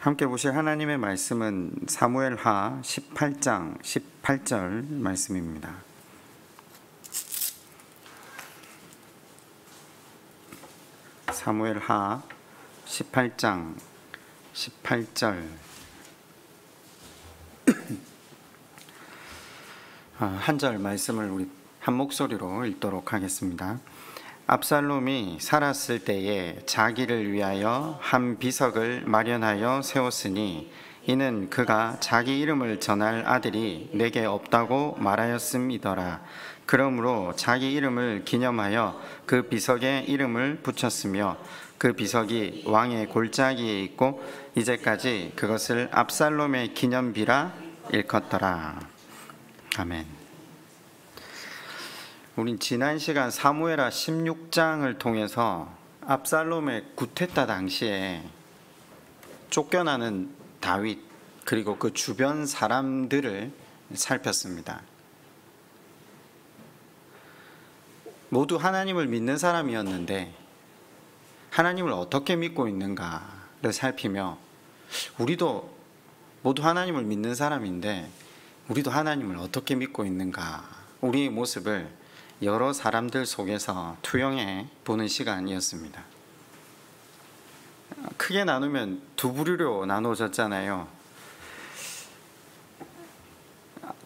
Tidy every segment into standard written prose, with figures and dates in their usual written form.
함께 보실 하나님의 말씀은 사무엘하 18장 18절 말씀입니다. 사무엘하 18장 18절 한 절 말씀을 우리 한 목소리로 읽도록 하겠습니다. 압살롬이 살았을 때에 자기를 위하여 한 비석을 마련하여 세웠으니 이는 그가 자기 이름을 전할 아들이 내게 없다고 말하였음이더라. 그러므로 자기 이름을 기념하여 그 비석에 이름을 붙였으며 그 비석이 왕의 골짜기에 있고 이제까지 그것을 압살롬의 기념비라 일컫더라. 아멘. 우린 지난 시간 사무엘하 16장을 통해서 압살롬의 구테타 당시에 쫓겨나는 다윗 그리고 그 주변 사람들을 살폈습니다. 모두 하나님을 믿는 사람이었는데 하나님을 어떻게 믿고 있는가를 살피며 우리도 모두 하나님을 믿는 사람인데 우리도 하나님을 어떻게 믿고 있는가, 우리의 모습을 여러 사람들 속에서 투영해 보는 시간이었습니다. 크게 나누면 두 부류로 나눠졌잖아요.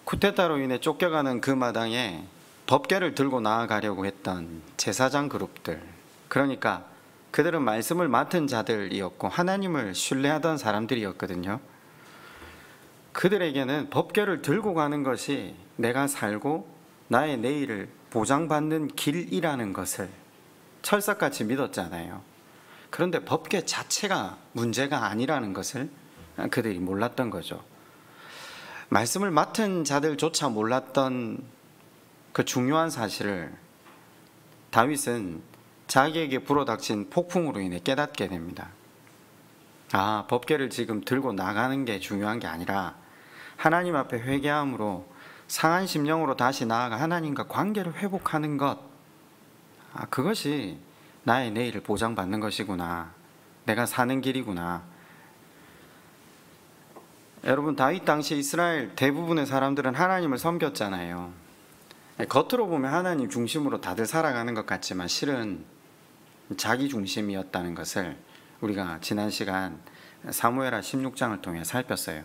쿠데타로 인해 쫓겨가는 그 마당에 법궤를 들고 나아가려고 했던 제사장 그룹들, 그러니까 그들은 말씀을 맡은 자들이었고 하나님을 신뢰하던 사람들이었거든요. 그들에게는 법궤를 들고 가는 것이 내가 살고 나의 내일을 보장받는 길이라는 것을 철석같이 믿었잖아요. 그런데 법궤 자체가 문제가 아니라는 것을 그들이 몰랐던 거죠. 말씀을 맡은 자들조차 몰랐던 그 중요한 사실을 다윗은 자기에게 불어닥친 폭풍으로 인해 깨닫게 됩니다. 아, 법궤를 지금 들고 나가는 게 중요한 게 아니라 하나님 앞에 회개함으로 상한 심령으로 다시 나아가 하나님과 관계를 회복하는 것, 그것이 나의 내일을 보장받는 것이구나, 내가 사는 길이구나. 여러분, 다윗 당시 이스라엘 대부분의 사람들은 하나님을 섬겼잖아요. 겉으로 보면 하나님 중심으로 다들 살아가는 것 같지만 실은 자기 중심이었다는 것을 우리가 지난 시간 사무엘하 16장을 통해 살폈어요.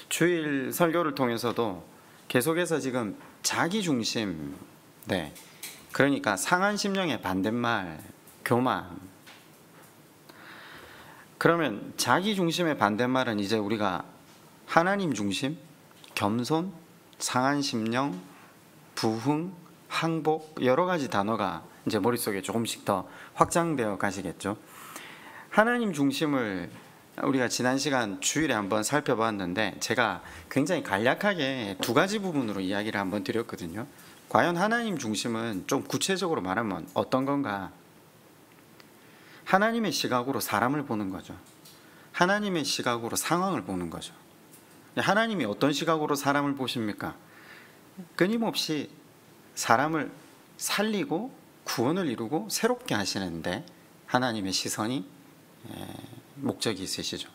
주일 설교를 통해서도 계속해서 지금 자기 중심, 그러니까 상한 심령의 반대말 교만. 그러면 자기 중심의 반대말은 이제 우리가 하나님 중심, 겸손, 상한 심령, 부흥, 항복, 여러 가지 단어가 이제 머릿속에 조금씩 더 확장되어 가시겠죠. 하나님 중심을 우리가 지난 시간 주일에 한번 살펴봤는데 제가 굉장히 간략하게 두 가지 부분으로 이야기를 한번 드렸거든요. 과연 하나님 중심은 좀 구체적으로 말하면 어떤 건가? 하나님의 시각으로 사람을 보는 거죠. 하나님의 시각으로 상황을 보는 거죠. 하나님이 어떤 시각으로 사람을 보십니까? 끊임없이 사람을 살리고 구원을 이루고 새롭게 하시는데 하나님의 시선이 목적이 있으시죠.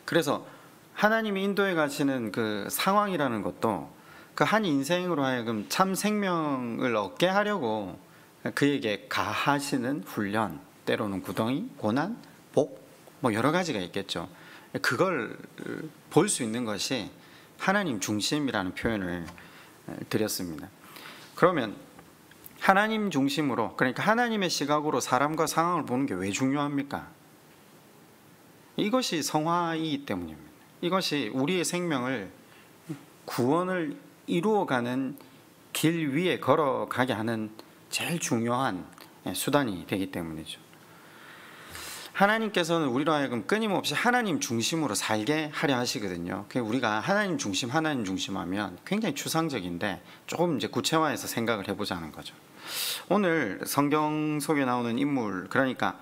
그래서 하나님이 인도해 가시는 그 상황이라는 것도 그 한 인생으로 하여금 참 생명을 얻게 하려고 그에게 가하시는 훈련, 때로는 구덩이, 고난, 복, 여러 가지가 있겠죠. 그걸 볼 수 있는 것이 하나님 중심이라는 표현을 드렸습니다. 그러면 하나님 중심으로, 그러니까 하나님의 시각으로 사람과 상황을 보는 게 왜 중요합니까? 이것이 성화이기 때문입니다. 이것이 우리의 생명을 구원을 이루어가는 길 위에 걸어가게 하는 제일 중요한 수단이 되기 때문이죠. 하나님께서는 우리로 하여금 끊임없이 하나님 중심으로 살게 하려 하시거든요. 우리가 하나님 중심 하면 굉장히 추상적인데 조금 이제 구체화해서 생각을 해보자는 거죠. 오늘 성경 속에 나오는 인물, 그러니까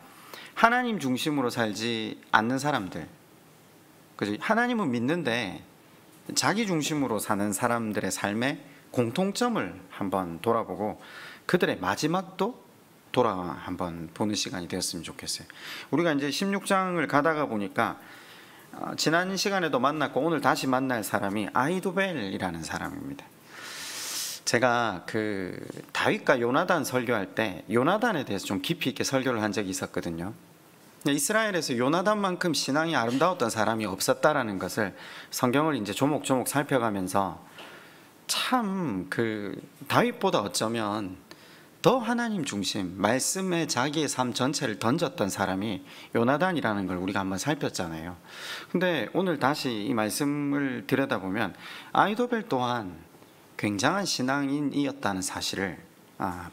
하나님 중심으로 살지 않는 사람들, 그죠? 하나님은 믿는데 자기 중심으로 사는 사람들의 삶의 공통점을 한번 돌아보고 그들의 마지막도 한번 보는 시간이 되었으면 좋겠어요. 우리가 이제 16장을 가다가 보니까 지난 시간에도 만났고 오늘 다시 만날 사람이 아히도벨이라는 사람입니다. 제가 그 다윗과 요나단 설교할 때 요나단에 대해서 좀 깊이 있게 설교를 한 적이 있었거든요. 이스라엘에서 요나단만큼 신앙이 아름다웠던 사람이 없었다라는 것을 성경을 이제 조목조목 살펴가면서 참 그 다윗보다 어쩌면 더 하나님 중심, 말씀에 자기의 삶 전체를 던졌던 사람이 요나단이라는 걸 우리가 한번 살폈잖아요. 근데 오늘 다시 이 말씀을 들여다보면 아히도벨 또한 굉장한 신앙인이었다는 사실을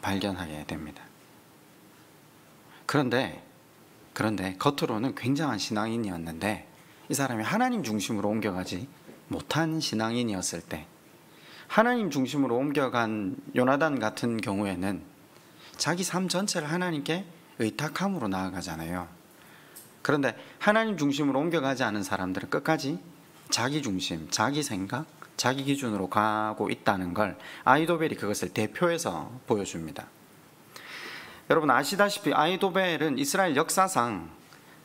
발견하게 됩니다. 그런데 겉으로는 굉장한 신앙인이었는데 이 사람이 하나님 중심으로 옮겨가지 못한 신앙인이었을 때, 하나님 중심으로 옮겨간 요나단 같은 경우에는 자기 삶 전체를 하나님께 의탁함으로 나아가잖아요. 그런데 하나님 중심으로 옮겨가지 않은 사람들은 끝까지 자기 중심, 자기 생각, 자기 기준으로 가고 있다는 걸 아히도벨이 그것을 대표해서 보여줍니다. 여러분 아시다시피 아히도벨은 이스라엘 역사상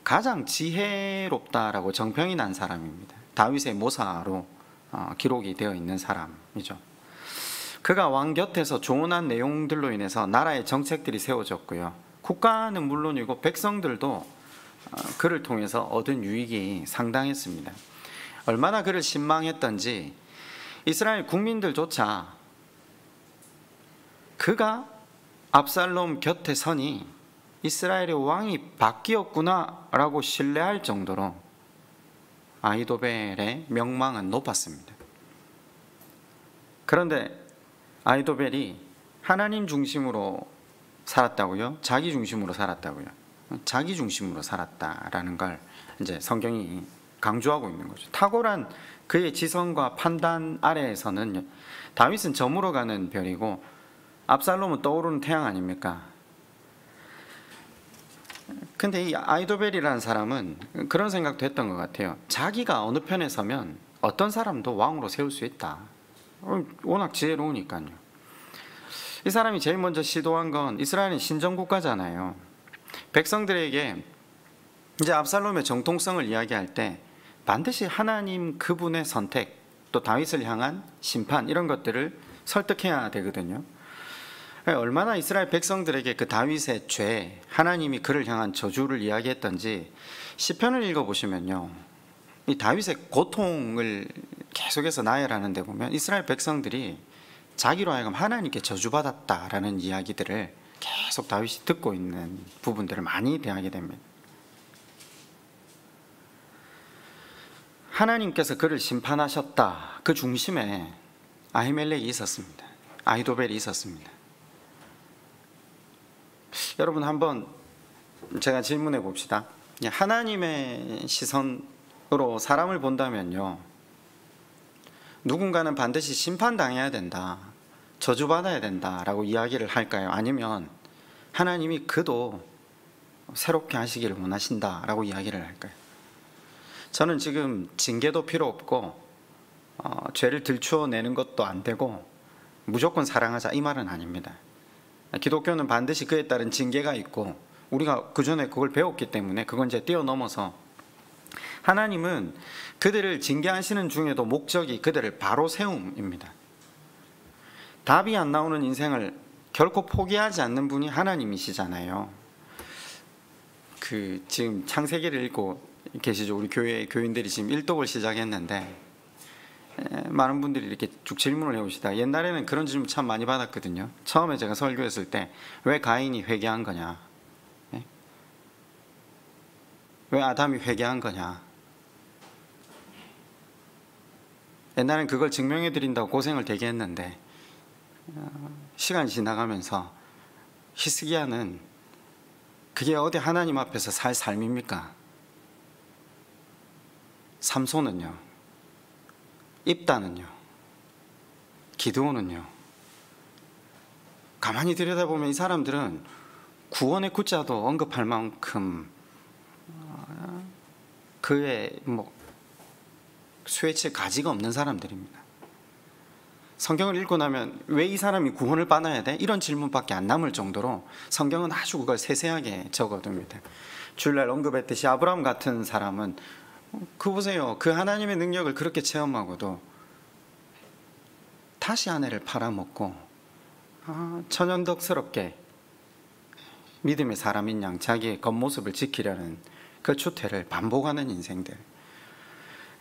가장 지혜롭다라고 정평이 난 사람입니다. 다윗의 모사로 기록이 되어 있는 사람이죠. 그가 왕 곁에서 조언한 내용들로 인해서 나라의 정책들이 세워졌고요. 국가는 물론이고 백성들도 그를 통해서 얻은 유익이 상당했습니다. 얼마나 그를 신망했던지 이스라엘 국민들조차 그가 압살롬 곁에 서니 이스라엘의 왕이 바뀌었구나라고 신뢰할 정도로 아히도벨의 명망은 높았습니다. 그런데 아히도벨이 하나님 중심으로 살았다고요? 자기 중심으로 살았다고요? 자기 중심으로 살았다라는 걸 이제 성경이 강조하고 있는 거죠. 탁월한 그의 지성과 판단 아래에서는 다윗은 저물어 가는 별이고 압살롬은 떠오르는 태양 아닙니까? 근데 이 아히도벨이라는 사람은 그런 생각도 했던 것 같아요. 자기가 어느 편에 서면 어떤 사람도 왕으로 세울 수 있다. 워낙 지혜로우니까요. 이 사람이 제일 먼저 시도한 건 이스라엘은 신정국가잖아요. 백성들에게 이제 압살롬의 정통성을 이야기할 때 반드시 하나님 그분의 선택, 또 다윗을 향한 심판 이런 것들을 설득해야 되거든요. 얼마나 이스라엘 백성들에게 그 다윗의 죄, 하나님이 그를 향한 저주를 이야기했던지 시편을 읽어보시면요, 이 다윗의 고통을 계속해서 나열하는 데 보면 이스라엘 백성들이 자기로 하여금 하나님께 저주받았다라는 이야기들을 계속 다윗이 듣고 있는 부분들을 많이 대하게 됩니다. 하나님께서 그를 심판하셨다. 그 중심에 아히멜렉이 있었습니다. 아히도벨이 있었습니다. 여러분 한번 제가 질문해 봅시다. 하나님의 시선으로 사람을 본다면요, 누군가는 반드시 심판당해야 된다, 저주받아야 된다라고 이야기를 할까요? 아니면 하나님이 그도 새롭게 하시기를 원하신다라고 이야기를 할까요? 저는 지금 징계도 필요 없고 죄를 들추어내는 것도 안 되고 무조건 사랑하자 이 말은 아닙니다. 기독교는 반드시 그에 따른 징계가 있고 우리가 그전에 그걸 배웠기 때문에 그건 이제 뛰어넘어서 하나님은 그들을 징계하시는 중에도 목적이 그들을 바로 세움입니다. 답이 안 나오는 인생을 결코 포기하지 않는 분이 하나님이시잖아요. 지금 창세기를 읽고 계시죠. 우리 교회 교인들이 지금 일독을 시작했는데 많은 분들이 이렇게 쭉 질문을 해오시다. 옛날에는 그런 질문 참 많이 받았거든요. 처음에 제가 설교했을 때 왜 가인이 회개한 거냐, 왜 아담이 회개한 거냐. 옛날엔 그걸 증명해 드린다고 고생을 되게 했는데 시간이 지나가면서 히스기야는 그게 어디 하나님 앞에서 살 삶입니까? 삼손은요, 입다는요, 기드온은요. 가만히 들여다보면 이 사람들은 구원의 구자도 언급할 만큼 그의 수혜칠 가지가 없는 사람들입니다. 성경을 읽고 나면 왜 이 사람이 구원을 받아야 돼? 이런 질문밖에 안 남을 정도로 성경은 아주 그걸 세세하게 적어둡니다. 주일날 언급했듯이 아브라함 같은 사람은 그 보세요. 그 하나님의 능력을 그렇게 체험하고도 다시 아내를 팔아먹고 천연덕스럽게 믿음의 사람인 양 자기의 겉모습을 지키려는 그 추태를 반복하는 인생들.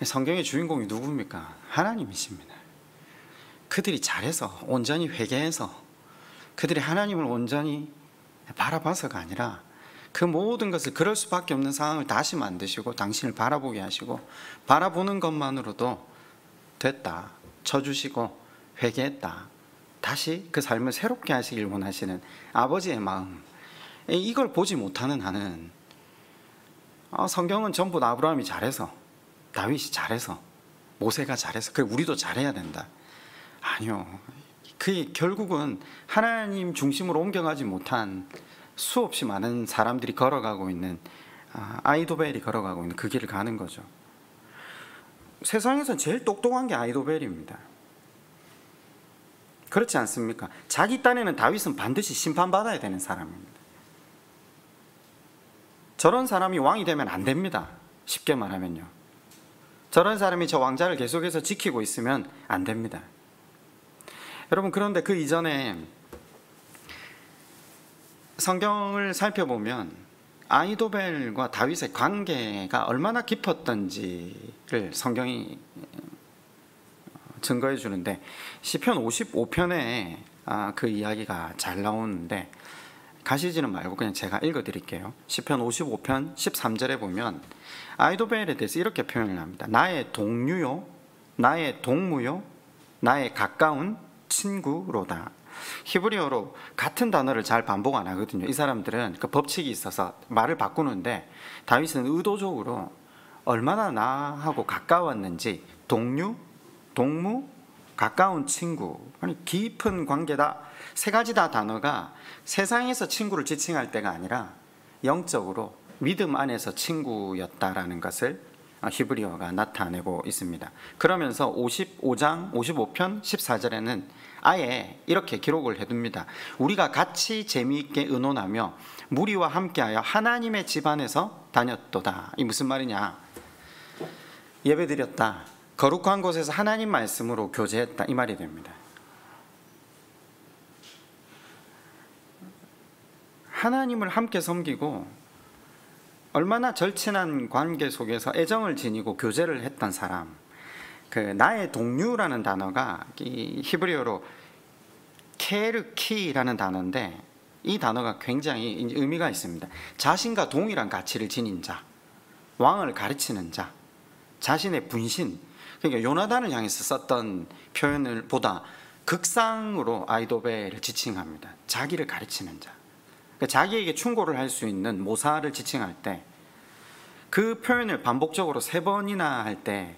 성경의 주인공이 누굽니까? 하나님이십니다. 그들이 잘해서 온전히 회개해서 그들이 하나님을 온전히 바라봐서가 아니라 그 모든 것을 그럴 수밖에 없는 상황을 다시 만드시고 당신을 바라보게 하시고 바라보는 것만으로도 됐다 쳐주시고 회개했다 다시 그 삶을 새롭게 하시길 원하시는 아버지의 마음, 이걸 보지 못하는 한은 성경은 전부 다 아브라함이 잘해서 다윗이 잘해서 모세가 잘해서 그래 우리도 잘해야 된다. 아니요. 그게 결국은 하나님 중심으로 옮겨가지 못한 수없이 많은 사람들이 걸어가고 있는 아이도벨이 걸어가고 있는 그 길을 가는 거죠. 세상에서 제일 똑똑한 게 아이도벨입니다. 그렇지 않습니까? 자기 딴에는 다윗은 반드시 심판받아야 되는 사람입니다. 저런 사람이 왕이 되면 안 됩니다. 쉽게 말하면요. 저런 사람이 저 왕자를 계속해서 지키고 있으면 안 됩니다. 여러분, 그런데 그 이전에 성경을 살펴보면 아이도벨과 다윗의 관계가 얼마나 깊었던지를 성경이 증거해 주는데 시편 55편에 그 이야기가 잘 나오는데 가시지는 말고 그냥 제가 읽어 드릴게요. 시편 55편 13절에 보면 아이도벨에 대해서 이렇게 표현을 합니다. 나의 동류요, 나의 동무요, 나의 가까운 친구로다. 히브리어로 같은 단어를 잘 반복 안 하거든요. 이 사람들은 그 법칙이 있어서 말을 바꾸는데 다윗은 의도적으로 얼마나 나하고 가까웠는지 동류, 동무, 가까운 친구, 아니 깊은 관계다. 세 가지 다 단어가 세상에서 친구를 지칭할 때가 아니라 영적으로 믿음 안에서 친구였다라는 것을 히브리어가 나타내고 있습니다. 그러면서 55장 55편 14절에는 아예 이렇게 기록을 해둡니다. 우리가 같이 재미있게 의논하며 무리와 함께하여 하나님의 집안에서 다녔도다. 이 무슨 말이냐? 예배드렸다. 거룩한 곳에서 하나님 말씀으로 교제했다. 이 말이 됩니다. 하나님을 함께 섬기고 얼마나 절친한 관계 속에서 애정을 지니고 교제를 했던 사람. 그 나의 동류라는 단어가 이 히브리어로 케르키라는 단어인데 이 단어가 굉장히 의미가 있습니다. 자신과 동일한 가치를 지닌 자, 왕을 가르치는 자, 자신의 분신. 그러니까 요나단을 향해서 썼던 표현을 보다 극상으로 아이도벨을 지칭합니다. 자기를 가르치는 자. 그러니까 자기에게 충고를 할 수 있는 모사를 지칭할 때 그 표현을 반복적으로 3번이나 할 때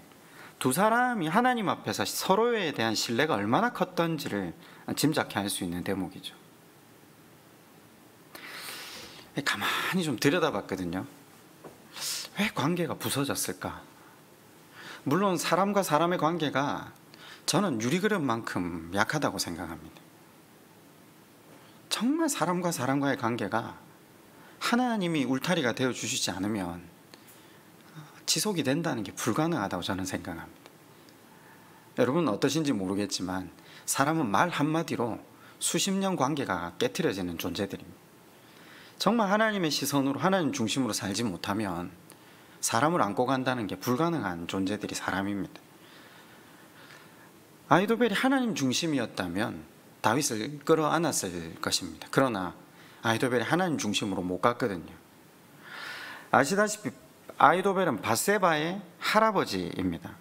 두 사람이 하나님 앞에서 서로에 대한 신뢰가 얼마나 컸던지를 짐작해 할 수 있는 대목이죠. 가만히 좀 들여다봤거든요. 왜 관계가 부서졌을까? 물론 사람과 사람의 관계가 저는 유리그릇만큼 약하다고 생각합니다. 정말 사람과 사람과의 관계가 하나님이 울타리가 되어주시지 않으면 지속이 된다는 게 불가능하다고 저는 생각합니다. 여러분은 어떠신지 모르겠지만 사람은 말 한마디로 수십 년 관계가 깨트려지는 존재들입니다. 정말 하나님의 시선으로 하나님 중심으로 살지 못하면 사람을 안고 간다는 게 불가능한 존재들이 사람입니다. 아이도벨이 하나님 중심이었다면 다윗을 끌어안았을 것입니다. 그러나 아이도벨이 하나님 중심으로 못 갔거든요. 아시다시피 아이도벨은 밧세바의 할아버지입니다.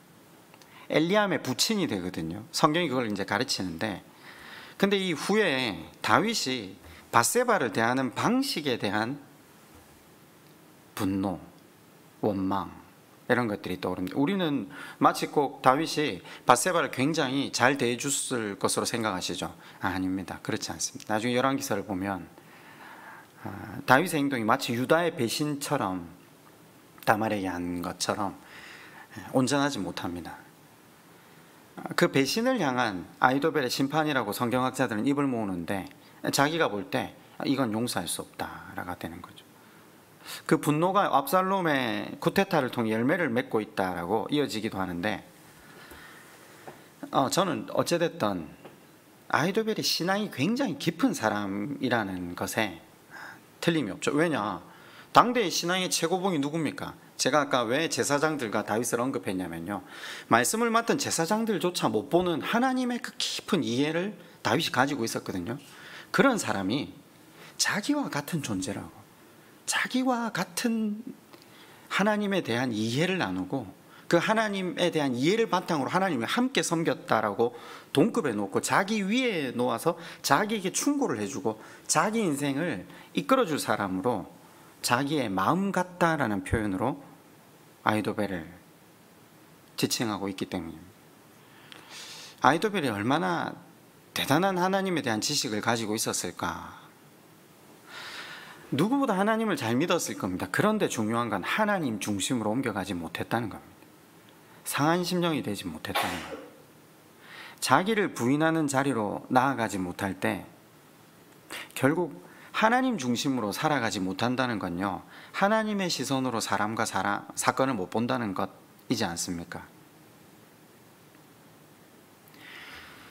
엘리암의 부친이 되거든요. 성경이 그걸 이제 가르치는데, 근데 이 후에 다윗이 밧세바를 대하는 방식에 대한 분노, 원망 이런 것들이 떠오릅니다. 우리는 마치 꼭 다윗이 밧세바를 굉장히 잘 대해줬을 것으로 생각하시죠? 아닙니다. 그렇지 않습니다. 나중에 열왕기서를 보면 다윗의 행동이 마치 유다의 배신처럼 다말에게 한 것처럼 온전하지 못합니다. 그 배신을 향한 아이도벨의 심판이라고 성경학자들은 입을 모으는데 자기가 볼 때 이건 용서할 수 없다라고 되는 거죠. 그 분노가 압살롬의 쿠데타를 통해 열매를 맺고 있다라고 이어지기도 하는데, 저는 어찌됐든 아히도벨이 신앙이 굉장히 깊은 사람이라는 것에 틀림이 없죠. 왜냐, 당대의 신앙의 최고봉이 누굽니까? 제가 아까 왜 제사장들과 다윗을 언급했냐면요, 말씀을 맡은 제사장들조차 못 보는 하나님의 그 깊은 이해를 다윗이 가지고 있었거든요. 그런 사람이 자기와 같은 존재라고, 자기와 같은 하나님에 대한 이해를 나누고 그 하나님에 대한 이해를 바탕으로 하나님을 함께 섬겼다라고 동급에 놓고 자기 위에 놓아서 자기에게 충고를 해주고 자기 인생을 이끌어줄 사람으로 자기의 마음 같다라는 표현으로 아히도벨을 지칭하고 있기 때문입니다. 아히도벨이 얼마나 대단한 하나님에 대한 지식을 가지고 있었을까? 누구보다 하나님을 잘 믿었을 겁니다. 그런데 중요한 건 하나님 중심으로 옮겨가지 못했다는 겁니다. 상한 심령이 되지 못했다는 겁니다. 자기를 부인하는 자리로 나아가지 못할 때 결국 하나님 중심으로 살아가지 못한다는 건요, 하나님의 시선으로 사람과 사건을 못 본다는 것이지 않습니까?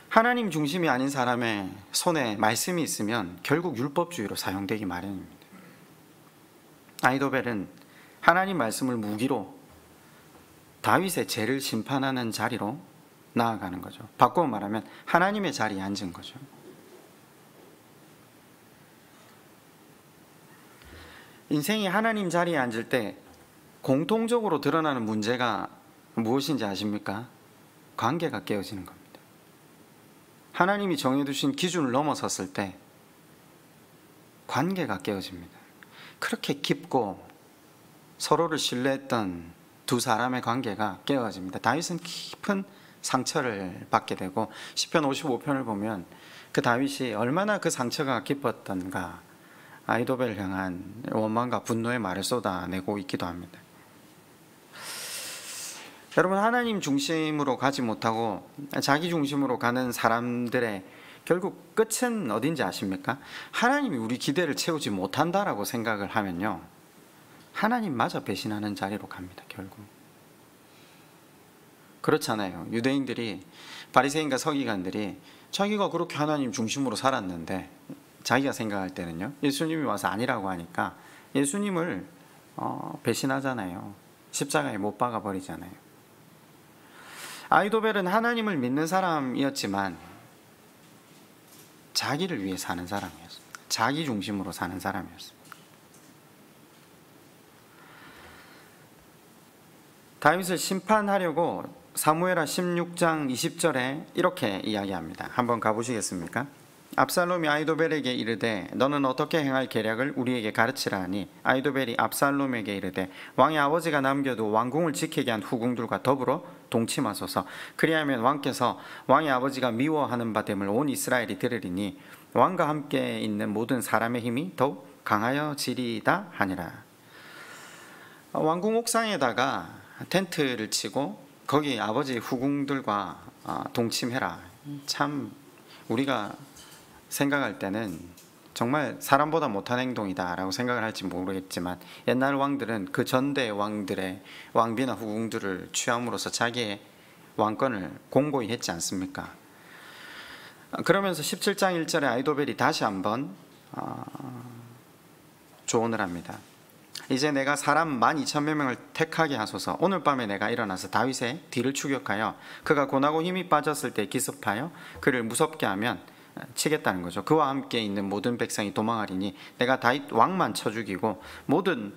하나님 중심이 아닌 사람의 손에 말씀이 있으면 결국 율법주의로 사용되기 마련입니다. 아히도벨은 하나님 말씀을 무기로 다윗의 죄를 심판하는 자리로 나아가는 거죠. 바꾸어 말하면 하나님의 자리에 앉은 거죠. 인생이 하나님 자리에 앉을 때 공통적으로 드러나는 문제가 무엇인지 아십니까? 관계가 깨어지는 겁니다. 하나님이 정해두신 기준을 넘어섰을 때 관계가 깨어집니다. 그렇게 깊고 서로를 신뢰했던 두 사람의 관계가 깨어집니다. 다윗은 깊은 상처를 받게 되고 시편 55편을 보면 그 다윗이 얼마나 그 상처가 깊었던가 아히도벨을 향한 원망과 분노의 말을 쏟아내고 있기도 합니다. 여러분, 하나님 중심으로 가지 못하고 자기 중심으로 가는 사람들의 결국 끝은 어딘지 아십니까? 하나님이 우리 기대를 채우지 못한다라고 생각을 하면요, 하나님마저 배신하는 자리로 갑니다. 결국 그렇잖아요. 유대인들이, 바리새인과 서기관들이 자기가 그렇게 하나님 중심으로 살았는데 자기가 생각할 때는요, 예수님이 와서 아니라고 하니까 예수님을 배신하잖아요. 십자가에 못 박아 버리잖아요. 아히도벨은 하나님을 믿는 사람이었지만 자기를 위해 사는 사람이었습니다. 자기 중심으로 사는 사람이었습니다. 다윗을 심판하려고 사무엘하 16장 20절에 이렇게 이야기합니다. 한번 가보시겠습니까? 압살롬이 아히도벨에게 이르되 너는 어떻게 행할 계략을 우리에게 가르치라 하니 아히도벨이 압살롬에게 이르되 왕의 아버지가 남겨도 왕궁을 지키게 한 후궁들과 더불어 동침하소서. 그리하면 왕께서 왕의 아버지가 미워하는 바 됨을 온 이스라엘이 들으리니 왕과 함께 있는 모든 사람의 힘이 더욱 강하여지리이다 하니라. 왕궁 옥상에다가 텐트를 치고 거기 아버지 후궁들과 동침해라. 참 우리가 생각할 때는 정말 사람보다 못한 행동이다라고 생각을 할지 모르겠지만 옛날 왕들은 그 전대 왕들의 왕비나 후궁들을 취함으로써 자기의 왕권을 공고히 했지 않습니까? 그러면서 17장 1절에 아히도벨이 다시 한번 조언을 합니다. 이제 내가 사람 12,000명을 택하게 하소서. 오늘 밤에 내가 일어나서 다윗의 뒤를 추격하여 그가 고나고 힘이 빠졌을 때 기습하여 그를 무섭게 하면 치겠다는 거죠. 그와 함께 있는 모든 백성이 도망하리니 내가 다윗 왕만 쳐 죽이고 모든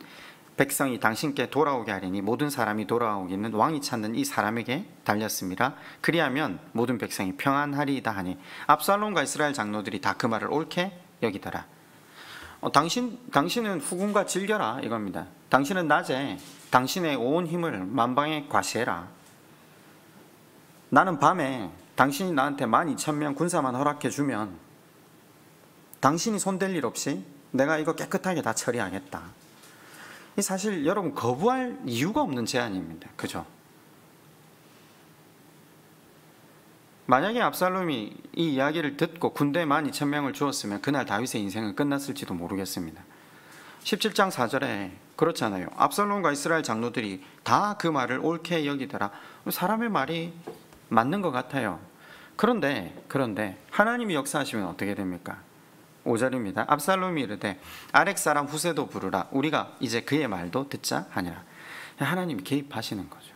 백성이 당신께 돌아오게 하리니 모든 사람이 돌아오기는 왕이 찾는 이 사람에게 달렸습니다. 그리하면 모든 백성이 평안하리이다 하니 압살롬과 이스라엘 장로들이 다 그 말을 옳게 여기더라. 당신은 후궁과 즐겨라 이겁니다. 당신은 낮에 당신의 온 힘을 만방에 과시해라. 나는 밤에 당신이 나한테 12,000명 군사만 허락해주면 당신이 손댈 일 없이 내가 이거 깨끗하게 다 처리하겠다. 이 사실 여러분 거부할 이유가 없는 제안입니다. 그죠? 만약에 압살롬이 이 이야기를 듣고 군대 12,000명을 주었으면 그날 다윗의 인생은 끝났을지도 모르겠습니다. 17장 4절에 그렇잖아요. 압살롬과 이스라엘 장로들이 다 그 말을 옳게 여기더라. 사람의 말이 맞는 것 같아요. 그런데 하나님이 역사하시면 어떻게 됩니까? 5절입니다. 압살롬이 이르되 아렉 사람 후세도 부르라. 우리가 이제 그의 말도 듣자 하니라. 하나님이 개입하시는 거죠.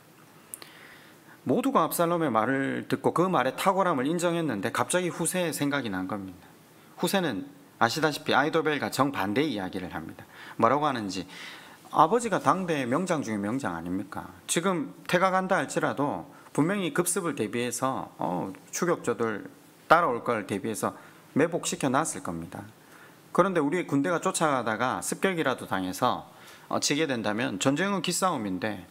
모두가 압살롬의 말을 듣고 그 말의 탁월함을 인정했는데 갑자기 후세의 생각이 난 겁니다. 후세는 아시다시피 아이도벨과 정반대의 이야기를 합니다. 뭐라고 하는지, 아버지가 당대의 명장 중에 명장 아닙니까? 지금 태가간다 할지라도 분명히 급습을 대비해서 추격자들 따라올 걸 대비해서 매복시켜 놨을 겁니다. 그런데 우리의 군대가 쫓아가다가 습격이라도 당해서 지게 된다면, 전쟁은 기싸움인데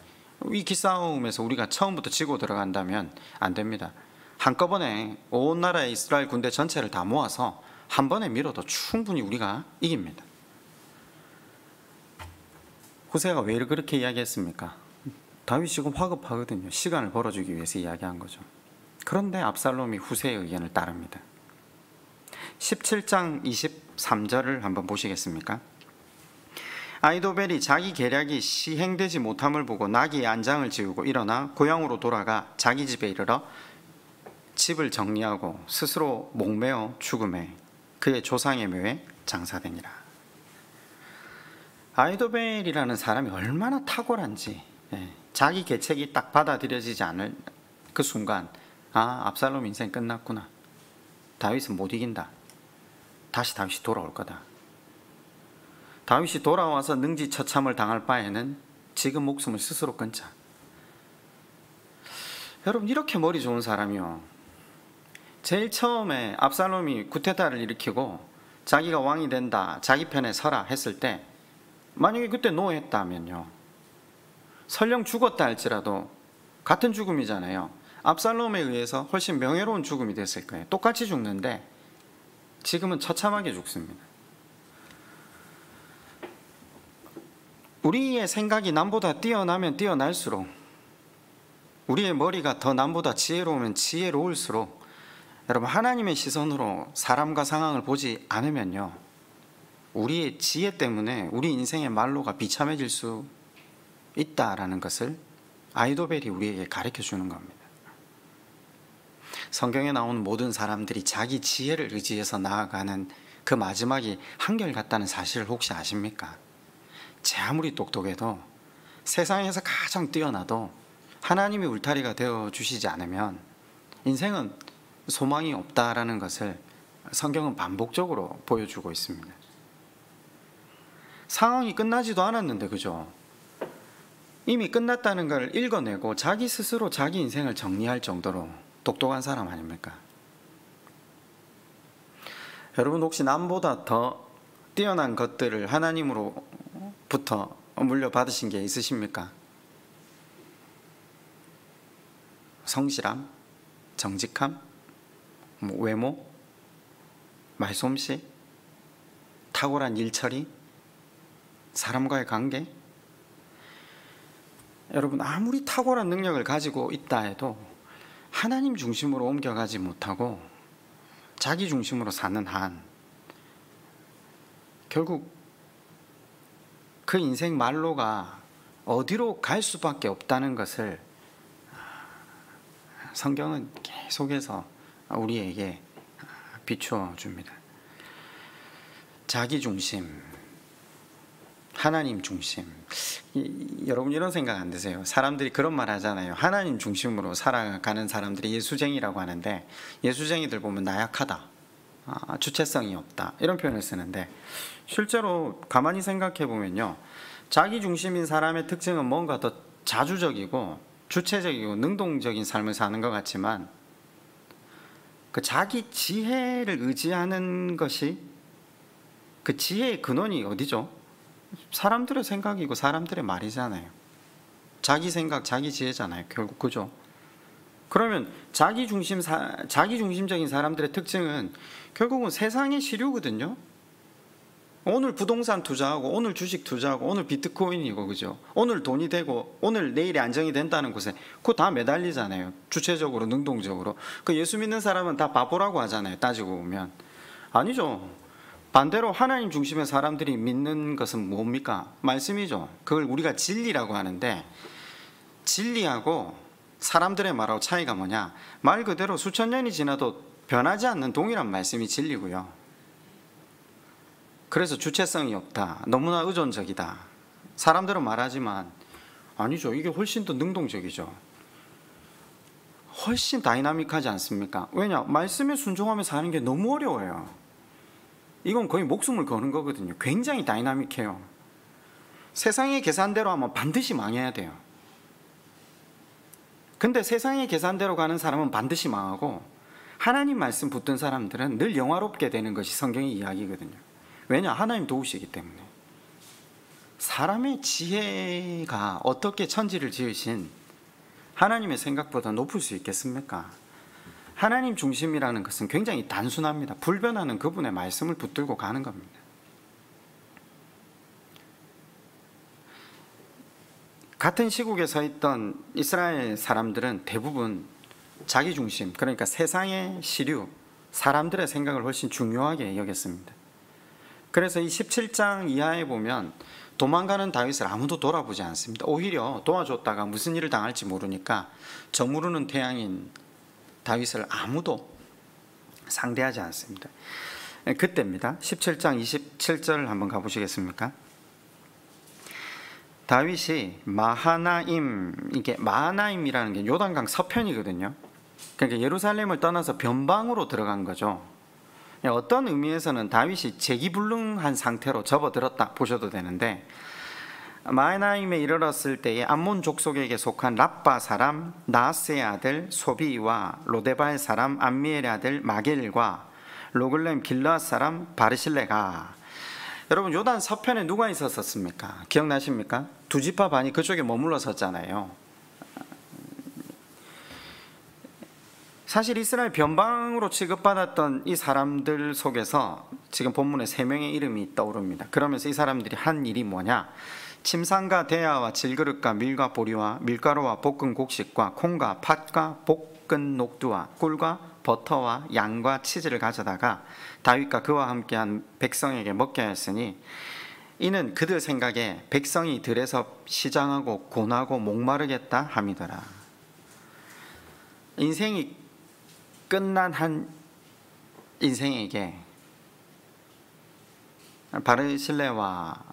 이 기싸움에서 우리가 처음부터 지고 들어간다면 안 됩니다. 한꺼번에 온 나라의 이스라엘 군대 전체를 다 모아서 한 번에 밀어도 충분히 우리가 이깁니다. 후세가 왜 그렇게 이야기했습니까? 다윗이 지금 화급하거든요. 시간을 벌어주기 위해서 이야기한 거죠. 그런데 압살롬이 후세의 의견을 따릅니다. 17장 23절을 한번 보시겠습니까? 아이도벨이 자기 계략이 시행되지 못함을 보고 나귀의 안장을 지우고 일어나 고향으로 돌아가 자기 집에 이르러 집을 정리하고 스스로 목매어 죽음에 그의 조상의 묘에 장사되니라. 아이도벨이라는 사람이 얼마나 탁월한지, 자기 계책이 딱 받아들여지지 않을 그 순간, 압살롬 인생 끝났구나, 다윗은 못 이긴다, 다시 다윗이 돌아올 거다, 다윗이 돌아와서 능지처참을 당할 바에는 지금 목숨을 스스로 끊자. 여러분, 이렇게 머리 좋은 사람이요, 제일 처음에 압살롬이 구테타를 일으키고 자기가 왕이 된다, 자기 편에 서라 했을 때 만약에 그때 노했다면요, 설령 죽었다 할지라도 같은 죽음이잖아요. 압살롬에 의해서 훨씬 명예로운 죽음이 됐을 거예요. 똑같이 죽는데 지금은 처참하게 죽습니다. 우리의 생각이 남보다 뛰어나면 뛰어날수록, 우리의 머리가 더 남보다 지혜로우면 지혜로울수록, 여러분, 하나님의 시선으로 사람과 상황을 보지 않으면요, 우리의 지혜 때문에 우리 인생의 말로가 비참해질 수 있다라는 것을 아이도벨이 우리에게 가르쳐 주는 겁니다. 성경에 나오는 모든 사람들이 자기 지혜를 의지해서 나아가는 그 마지막이 한결같다는 사실을 혹시 아십니까? 제 아무리 똑똑해도, 세상에서 가장 뛰어나도 하나님이 울타리가 되어 주시지 않으면 인생은 소망이 없다라는 것을 성경은 반복적으로 보여주고 있습니다. 상황이 끝나지도 않았는데, 그죠? 이미 끝났다는 걸 읽어내고 자기 스스로 자기 인생을 정리할 정도로 똑똑한 사람 아닙니까? 여러분, 혹시 남보다 더 뛰어난 것들을 하나님으로부터 물려받으신 게 있으십니까? 성실함, 정직함, 외모, 말솜씨, 탁월한 일처리, 사람과의 관계. 여러분, 아무리 탁월한 능력을 가지고 있다 해도 하나님 중심으로 옮겨가지 못하고 자기 중심으로 사는 한 결국 그 인생 말로가 어디로 갈 수밖에 없다는 것을 성경은 계속해서 우리에게 비추어 줍니다. 자기 중심, 하나님 중심. 여러분, 이런 생각 안 드세요? 사람들이 그런 말 하잖아요. 하나님 중심으로 살아가는 사람들이 예수쟁이라고 하는데, 예수쟁이들 보면 나약하다, 주체성이 없다, 이런 표현을 쓰는데, 실제로 가만히 생각해 보면요, 자기 중심인 사람의 특징은 뭔가 더 자주적이고 주체적이고 능동적인 삶을 사는 것 같지만, 그 자기 지혜를 의지하는 것이, 그 지혜의 근원이 어디죠? 사람들의 생각이고 사람들의 말이잖아요. 자기 생각, 자기 지혜잖아요, 결국. 그죠? 그러면 자기 중심적인 사람들의 특징은 결국은 세상의 시류거든요. 오늘 부동산 투자하고, 오늘 주식 투자하고, 오늘 비트코인이고, 그죠? 오늘 돈이 되고, 오늘 내일이 안정이 된다는 곳에 그거 다 매달리잖아요. 주체적으로, 능동적으로. 그 예수 믿는 사람은 다 바보라고 하잖아요, 따지고 보면. 아니죠. 반대로 하나님 중심의 사람들이 믿는 것은 뭡니까? 말씀이죠. 그걸 우리가 진리라고 하는데, 진리하고 사람들의 말하고 차이가 뭐냐? 말 그대로 수천 년이 지나도 변하지 않는 동일한 말씀이 진리고요. 그래서 주체성이 없다, 너무나 의존적이다, 사람들은 말하지만 아니죠. 이게 훨씬 더 능동적이죠. 훨씬 다이나믹하지 않습니까? 왜냐? 말씀에 순종하며 사는 게 너무 어려워요. 이건 거의 목숨을 거는 거거든요. 굉장히 다이나믹해요. 세상의 계산대로 하면 반드시 망해야 돼요. 근데 세상의 계산대로 가는 사람은 반드시 망하고, 하나님 말씀 붙든 사람들은 늘 영화롭게 되는 것이 성경의 이야기거든요. 왜냐? 하나님 도우시기 때문에. 사람의 지혜가 어떻게 천지를 지으신 하나님의 생각보다 높을 수 있겠습니까? 하나님 중심이라는 것은 굉장히 단순합니다. 불변하는 그분의 말씀을 붙들고 가는 겁니다. 같은 시국에 서 있던 이스라엘 사람들은 대부분 자기 중심, 그러니까 세상의 시류, 사람들의 생각을 훨씬 중요하게 여겼습니다. 그래서 이 17장 이하에 보면 도망가는 다윗을 아무도 돌아보지 않습니다. 오히려 도와줬다가 무슨 일을 당할지 모르니까 저무르는 태양인 다윗을 아무도 상대하지 않습니다. 그때입니다. 17장 27절을 한번 가보시겠습니까? 다윗이 마하나임, 이게 마하나임이라는 게 요단강 서편이거든요. 그러니까 예루살렘을 떠나서 변방으로 들어간 거죠. 어떤 의미에서는 다윗이 재기불능한 상태로 접어들었다 보셔도 되는데, 마하나임에 이르렀을 때에 암몬 족속에게 속한 랍바 사람 나하스의 아들 소비와 로데발 사람 암미엘의 아들 마겔과 로글렘 길르앗 사람 바르실레가, 여러분 요단 서편에 누가 있었습니까? 기억나십니까? 두 지파 반이 그쪽에 머물러 섰잖아요. 사실 이스라엘 변방으로 취급받았던 이 사람들 속에서 지금 본문에 3명의 이름이 떠오릅니다. 그러면서 이 사람들이 한 일이 뭐냐? 침상과 대야와 질그릇과 밀과 보리와 밀가루와 볶은 곡식과 콩과 팥과 볶은 녹두와 꿀과 버터와 양과 치즈를 가져다가 다윗과 그와 함께한 백성에게 먹게 하였으니, 이는 그들 생각에 백성이 들에서 시장하고 고나고 목마르겠다 함이더라. 인생이 끝난 한 인생에게 바르실레와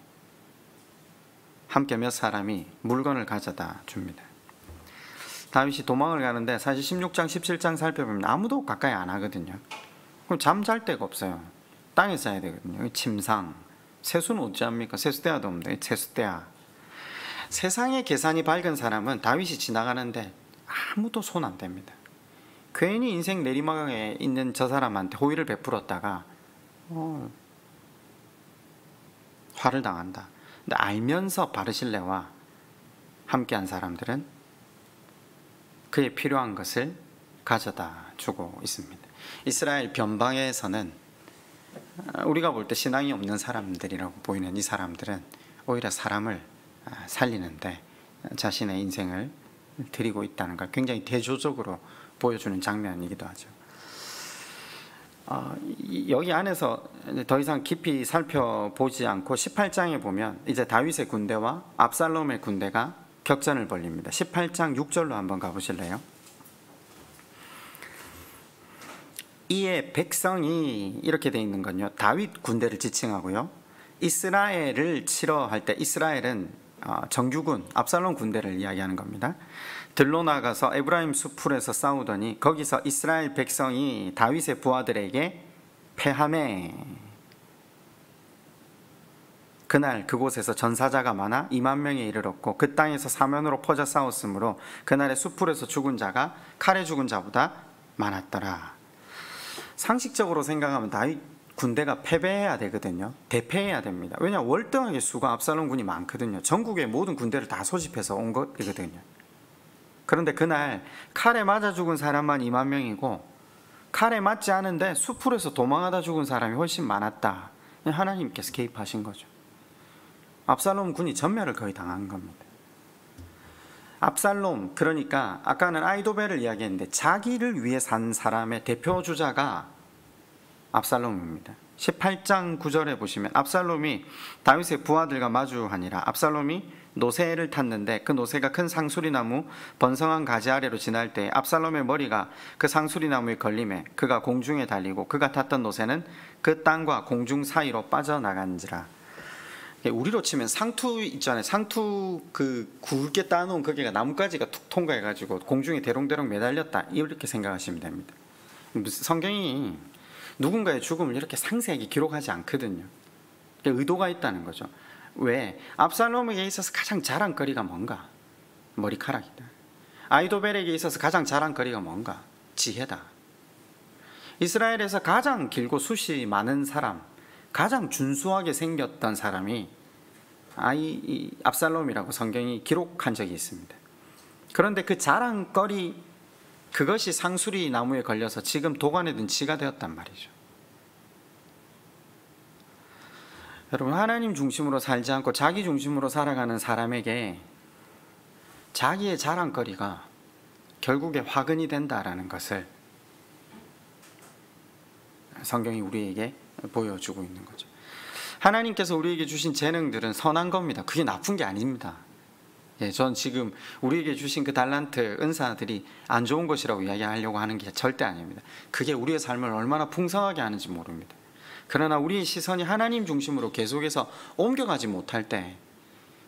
함께 몇 사람이 물건을 가져다 줍니다. 다윗이 도망을 가는데 사실 16장 17장 살펴보면 아무도 가까이 안 하거든요. 그럼 잠잘 데가 없어요. 땅에 자야 되거든요. 침상, 세수는 어찌합니까? 세수대야도 없는데 세수대야. 세상의 계산이 밝은 사람은 다윗이 지나가는데 아무도 손 안 댑니다. 괜히 인생 내리막에 있는 저 사람한테 호의를 베풀었다가 화를 당한다. 근데 알면서 바르실레와 함께한 사람들은 그에 필요한 것을 가져다 주고 있습니다. 이스라엘 변방에서는 우리가 볼 때 신앙이 없는 사람들이라고 보이는 이 사람들은 오히려 사람을 살리는데 자신의 인생을 드리고 있다는 걸 굉장히 대조적으로 보여주는 장면이기도 하죠. 여기 안에서 더 이상 깊이 살펴보지 않고 18장에 보면 이제 다윗의 군대와 압살롬의 군대가 격전을 벌립니다. 18장 6절로 한번 가보실래요? 이에 백성이, 이렇게 되어 있는 건요, 다윗 군대를 지칭하고요, 이스라엘을 치러 할 때 이스라엘은 정규군 압살롬 군대를 이야기하는 겁니다. 들로 나가서 에브라임 수풀에서 싸우더니 거기서 이스라엘 백성이 다윗의 부하들에게 패하매, 그날 그곳에서 전사자가 많아 2만 명에 이르렀고 그 땅에서 사면으로 퍼져 싸웠으므로 그날의 수풀에서 죽은 자가 칼에 죽은 자보다 많았더라. 상식적으로 생각하면 다윗 군대가 패배해야 되거든요. 대패해야 됩니다. 왜냐? 월등하게 수가 압살롬 군이 많거든요. 전국의 모든 군대를 다 소집해서 온 것이거든요. 그런데 그날 칼에 맞아 죽은 사람만 2만 명이고 칼에 맞지 않은데 수풀에서 도망하다 죽은 사람이 훨씬 많았다. 하나님께서 개입하신 거죠. 압살롬 군이 전멸을 거의 당한 겁니다. 압살롬, 그러니까 아까는 아이도벨을 이야기했는데 자기를 위해 산 사람의 대표 주자가 압살롬입니다. 18장 9절에 보시면 압살롬이 다윗의 부하들과 마주하니라. 압살롬이 노새를 탔는데 그 노새가 큰 상수리나무 번성한 가지 아래로 지날 때 압살롬의 머리가 그 상수리나무에 걸림에 그가 공중에 달리고 그가 탔던 노새는 그 땅과 공중 사이로 빠져나간지라. 우리로 치면 상투 있잖아요. 상투 그 굵게 따놓은 거기가 나뭇가지가 툭 통과해가지고 공중에 대롱대롱 매달렸다, 이렇게 생각하시면 됩니다. 성경이 누군가의 죽음을 이렇게 상세하게 기록하지 않거든요. 의도가 있다는 거죠. 왜? 압살롬에게 있어서 가장 자랑거리가 뭔가? 머리카락이다. 아히도벨에게 있어서 가장 자랑거리가 뭔가? 지혜다. 이스라엘에서 가장 길고 숱이 많은 사람, 가장 준수하게 생겼던 사람이 압살롬이라고 성경이 기록한 적이 있습니다. 그런데 그 자랑거리, 그것이 상수리 나무에 걸려서 지금 도관에 든 지가 되었단 말이죠. 여러분, 하나님 중심으로 살지 않고 자기 중심으로 살아가는 사람에게 자기의 자랑거리가 결국에 화근이 된다라는 것을 성경이 우리에게 보여주고 있는 거죠. 하나님께서 우리에게 주신 재능들은 선한 겁니다. 그게 나쁜 게 아닙니다. 전 지금 우리에게 주신 그 달란트, 은사들이 안 좋은 것이라고 이야기하려고 하는 게 절대 아닙니다. 그게 우리의 삶을 얼마나 풍성하게 하는지 모릅니다. 그러나 우리의 시선이 하나님 중심으로 계속해서 옮겨가지 못할 때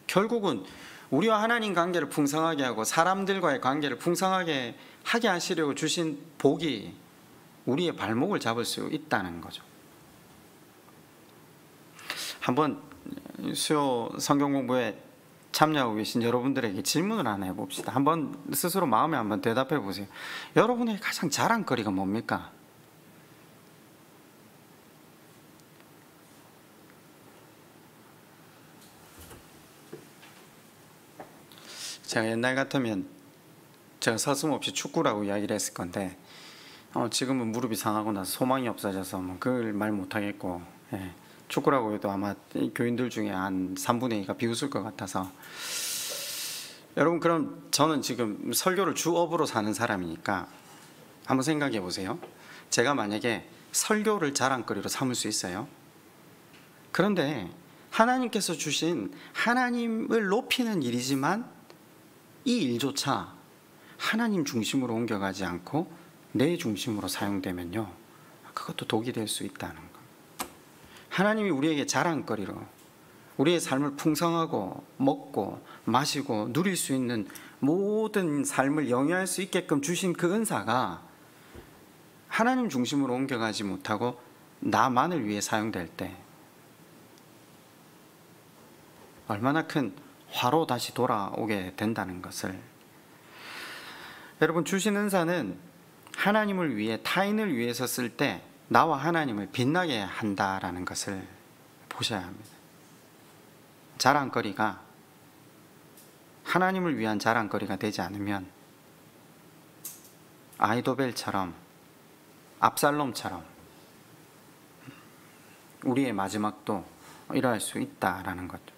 결국은 우리와 하나님 관계를 풍성하게 하고 사람들과의 관계를 풍성하게 하게 하시려고 주신 복이 우리의 발목을 잡을 수 있다는 거죠. 한번 수요 성경 공부에 참여하고 계신 여러분들에게 질문을 하나 해봅시다. 한번 스스로 마음에 한번 대답해 보세요. 여러분의 가장 자랑거리가 뭡니까? 제가 옛날 같으면 제가 서슴없이 축구라고 이야기를 했을 건데 지금은 무릎이 상하고 나서 소망이 없어져서 그걸 말 못하겠고, 축구라고 해도 아마 교인들 중에 한 3분의 2가 비웃을 것 같아서. 여러분, 그럼 저는 지금 설교를 주업으로 사는 사람이니까 한번 생각해 보세요. 제가 만약에 설교를 자랑거리로 삼을 수 있어요? 그런데 하나님께서 주신 하나님을 높이는 일이지만 이 일조차 하나님 중심으로 옮겨가지 않고 내 중심으로 사용되면요, 그것도 독이 될 수 있다는 것. 하나님이 우리에게 자랑거리로 우리의 삶을 풍성하고 먹고 마시고 누릴 수 있는 모든 삶을 영위할 수 있게끔 주신 그 은사가 하나님 중심으로 옮겨가지 못하고 나만을 위해 사용될 때 얼마나 큰 화로 다시 돌아오게 된다는 것을, 여러분, 주신 은사는 하나님을 위해, 타인을 위해서 쓸 때 나와 하나님을 빛나게 한다라는 것을 보셔야 합니다. 자랑거리가 하나님을 위한 자랑거리가 되지 않으면 아히도벨처럼, 압살롬처럼 우리의 마지막도 이러할 수 있다라는 거죠.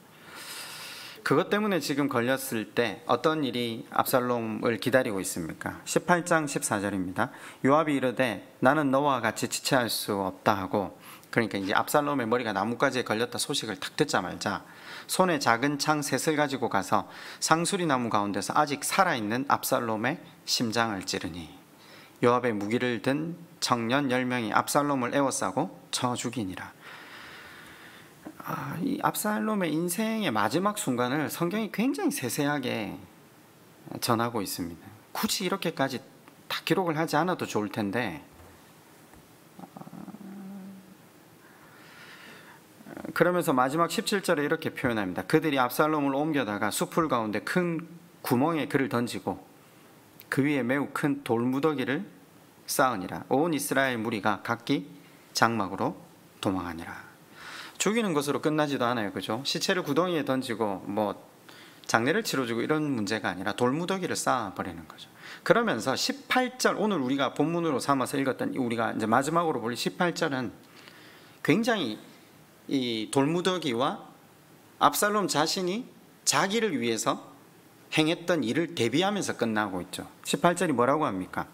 그것 때문에 지금 걸렸을 때 어떤 일이 압살롬을 기다리고 있습니까? 18장 14절입니다. 요압이 이르되 나는 너와 같이 지체할 수 없다 하고, 그러니까 이제 압살롬의 머리가 나뭇가지에 걸렸다 소식을 딱 듣자마자 손에 작은 창 셋을 가지고 가서 상수리 나무 가운데서 아직 살아있는 압살롬의 심장을 찌르니 요압의 무기를 든 청년 10명이 압살롬을 에워싸고 쳐 죽이니라. 이 압살롬의 인생의 마지막 순간을 성경이 굉장히 세세하게 전하고 있습니다. 굳이 이렇게까지 다 기록을 하지 않아도 좋을 텐데, 그러면서 마지막 17절에 이렇게 표현합니다. 그들이 압살롬을 옮겨다가 숲풀 가운데 큰 구멍에 그를 던지고 그 위에 매우 큰 돌무더기를 쌓으니라. 온 이스라엘 무리가 각기 장막으로 도망하니라. 죽이는 것으로 끝나지도 않아요. 그죠? 시체를 구덩이에 던지고 장례를 치러주고 이런 문제가 아니라 돌무더기를 쌓아버리는 거죠. 그러면서 18절, 오늘 우리가 본문으로 삼아서 읽었던 우리가 이제 마지막으로 볼 18절은 굉장히 이 돌무더기와 압살롬 자신이 자기를 위해서 행했던 일을 대비하면서 끝나고 있죠. 18절이 뭐라고 합니까?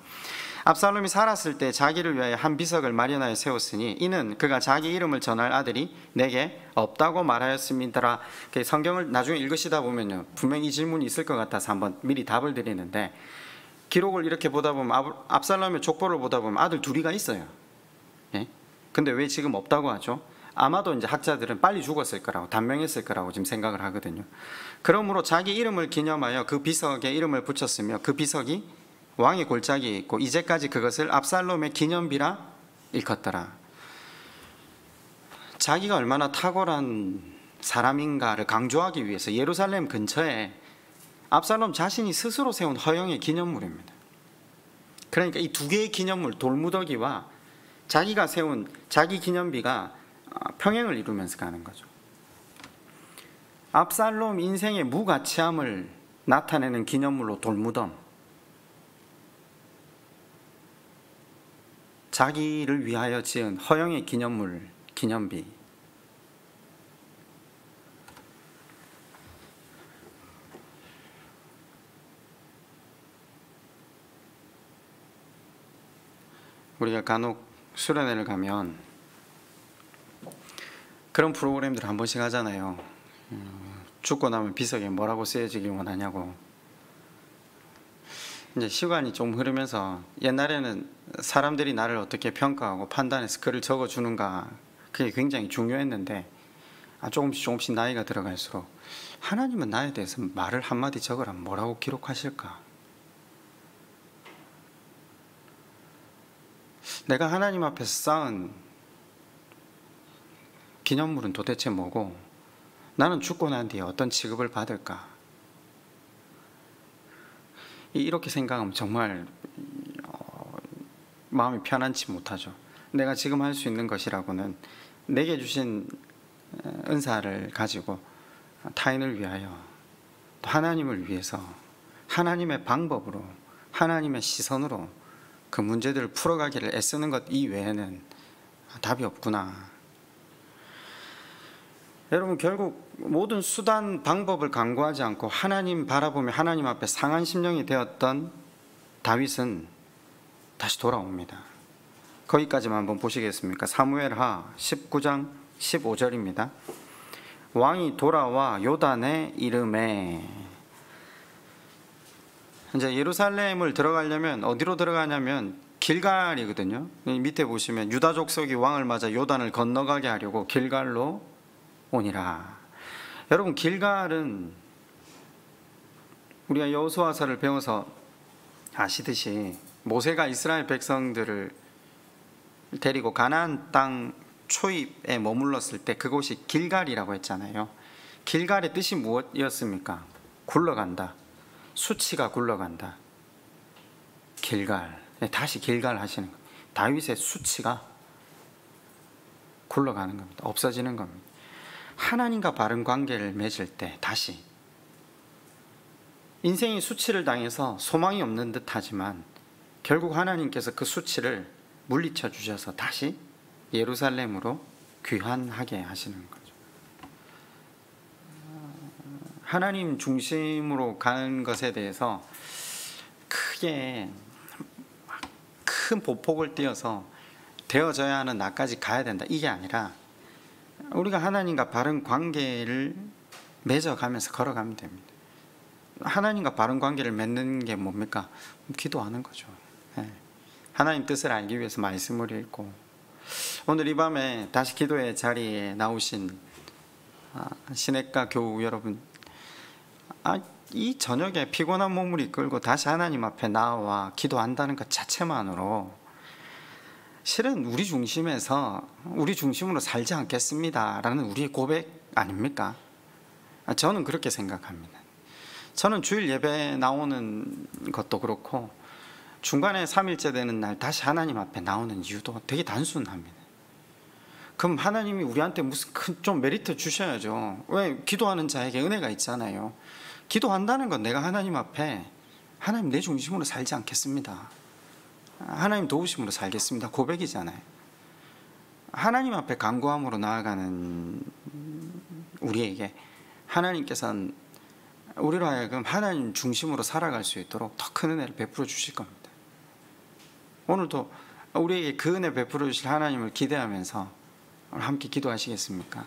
압살롬이 살았을 때 자기를 위하여 한 비석을 마련하여 세웠으니 이는 그가 자기 이름을 전할 아들이 내게 없다고 말하였음이더라. 성경을 나중에 읽으시다 보면요, 분명히 이 질문이 있을 것 같아서 한번 미리 답을 드리는데, 기록을 이렇게 보다 보면 압살롬의 족보를 보다 보면 아들 둘이가 있어요. 예? 근데 왜 지금 없다고 하죠? 아마도 이제 학자들은 빨리 죽었을 거라고, 단명했을 거라고 지금 생각을 하거든요. 그러므로 자기 이름을 기념하여 그 비석에 이름을 붙였으며 그 비석이 왕의 골짜기에 있고 이제까지 그것을 압살롬의 기념비라 일컫더라. 자기가 얼마나 탁월한 사람인가를 강조하기 위해서 예루살렘 근처에 압살롬 자신이 스스로 세운 허영의 기념물입니다. 그러니까 이 두 개의 기념물, 돌무더기와 자기가 세운 자기 기념비가 평행을 이루면서 가는 거죠. 압살롬 인생의 무가치함을 나타내는 기념물로 돌무덤, 자기를 위하여 지은 허영의 기념물, 기념비. 우리가 간혹 수련회를 가면 그런 프로그램들을 한 번씩 하잖아요. 죽고 나면 비석에 뭐라고 쓰여지길 원하냐고. 이제 시간이 좀 흐르면서 옛날에는 사람들이 나를 어떻게 평가하고 판단해서 글을 적어주는가, 그게 굉장히 중요했는데 조금씩 나이가 들어갈수록 하나님은 나에 대해서 말을 한마디 적으라면 뭐라고 기록하실까? 내가 하나님 앞에서 쌓은 기념물은 도대체 뭐고 나는 죽고 난 뒤에 어떤 취급을 받을까? 이렇게 생각하면 정말 마음이 편안치 못하죠. 내가 지금 할 수 있는 것이라고는 내게 주신 은사를 가지고 타인을 위하여, 또 하나님을 위해서 하나님의 방법으로, 하나님의 시선으로 그 문제들을 풀어가기를 애쓰는 것 이외에는 답이 없구나. 여러분, 결국 모든 수단 방법을 강구하지 않고 하나님 바라보며 하나님 앞에 상한 심령이 되었던 다윗은 다시 돌아옵니다. 거기까지만 한번 보시겠습니까? 사무엘하 19장 15절입니다. 왕이 돌아와 요단에 이르매. 이제 예루살렘을 들어가려면 어디로 들어가냐면 길갈이거든요. 밑에 보시면 유다 족속이 왕을 맞아 요단을 건너가게 하려고 길갈로 오니라. 여러분, 길갈은 우리가 여호수아서를 배워서 아시듯이 모세가 이스라엘 백성들을 데리고 가나안 땅 초입에 머물렀을 때 그곳이 길갈이라고 했잖아요. 길갈의 뜻이 무엇이었습니까? 굴러간다. 수치가 굴러간다. 길갈. 다시 길갈 하시는 겁니다. 다윗의 수치가 굴러가는 겁니다. 없어지는 겁니다. 하나님과 바른 관계를 맺을 때 다시 인생이 수치를 당해서 소망이 없는 듯 하지만 결국 하나님께서 그 수치를 물리쳐 주셔서 다시 예루살렘으로 귀환하게 하시는 거죠. 하나님 중심으로 가는 것에 대해서 크게 큰 보폭을 띄어서 되어져야 하는 나까지 가야 된다, 이게 아니라 우리가 하나님과 바른 관계를 맺어가면서 걸어가면 됩니다. 하나님과 바른 관계를 맺는 게 뭡니까? 기도하는 거죠. 하나님 뜻을 알기 위해서 말씀을 읽고, 오늘 이 밤에 다시 기도의 자리에 나오신 시냇가 교우 여러분, 이 저녁에 피곤한 몸을 이끌고 다시 하나님 앞에 나와 기도한다는 것 자체만으로 실은 우리 중심에서 우리 중심으로 살지 않겠습니다 라는 우리의 고백 아닙니까? 저는 그렇게 생각합니다. 저는 주일 예배 나오는 것도 그렇고 중간에 3일째 되는 날 다시 하나님 앞에 나오는 이유도 되게 단순합니다. 그럼 하나님이 우리한테 무슨 큰 좀 메리트 주셔야죠. 왜? 기도하는 자에게 은혜가 있잖아요. 기도한다는 건 내가 하나님 앞에 하나님 내 중심으로 살지 않겠습니다, 하나님 도우심으로 살겠습니다, 고백이잖아요. 하나님 앞에 간구함으로 나아가는 우리에게 하나님께서는 우리로 하여금 하나님 중심으로 살아갈 수 있도록 더 큰 은혜를 베풀어 주실 겁니다. 오늘도 우리에게 그 은혜 베풀어 주실 하나님을 기대하면서 함께 기도하시겠습니까?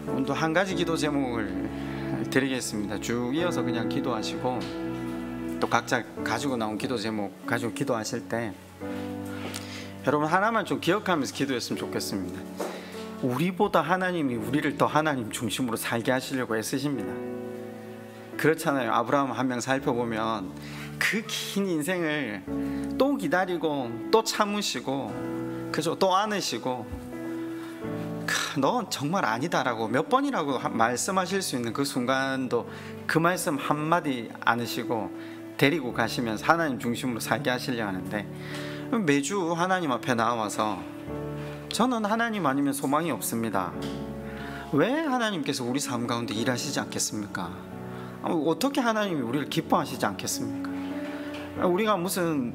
오늘도 한 가지 기도 제목을 드리겠습니다. 쭉 이어서 그냥 기도하시고 또 각자 가지고 나온 기도 제목 가지고 기도하실 때 여러분 하나만 좀 기억하면서 기도했으면 좋겠습니다. 우리보다 하나님이 우리를 더 하나님 중심으로 살게 하시려고 애쓰십니다. 그렇잖아요. 아브라함 한 명 살펴보면 그 긴 인생을 또 기다리고 또 참으시고 그죠? 또 안으시고 넌 정말 아니다라고 몇 번이라고 말씀하실 수 있는 그 순간도 그 말씀 한마디 안으시고 데리고 가시면서 하나님 중심으로 살게 하시려 하는데 매주 하나님 앞에 나와서 저는 하나님 아니면 소망이 없습니다. 왜 하나님께서 우리 삶 가운데 일하시지 않겠습니까? 어떻게 하나님이 우리를 기뻐하시지 않겠습니까? 우리가 무슨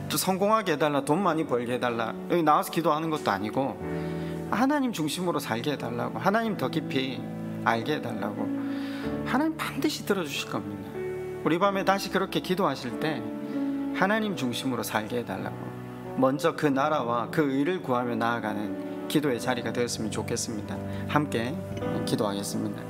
성공하게 해달라, 돈 많이 벌게 해달라, 여기 나와서 기도하는 것도 아니고 하나님 중심으로 살게 해달라고, 하나님 더 깊이 알게 해달라고 하나님 반드시 들어주실 겁니다. 우리 밤에 다시 그렇게 기도하실 때 하나님 중심으로 살게 해달라고 먼저 그 나라와 그 의를 구하며 나아가는 기도의 자리가 되었으면 좋겠습니다. 함께 기도하겠습니다.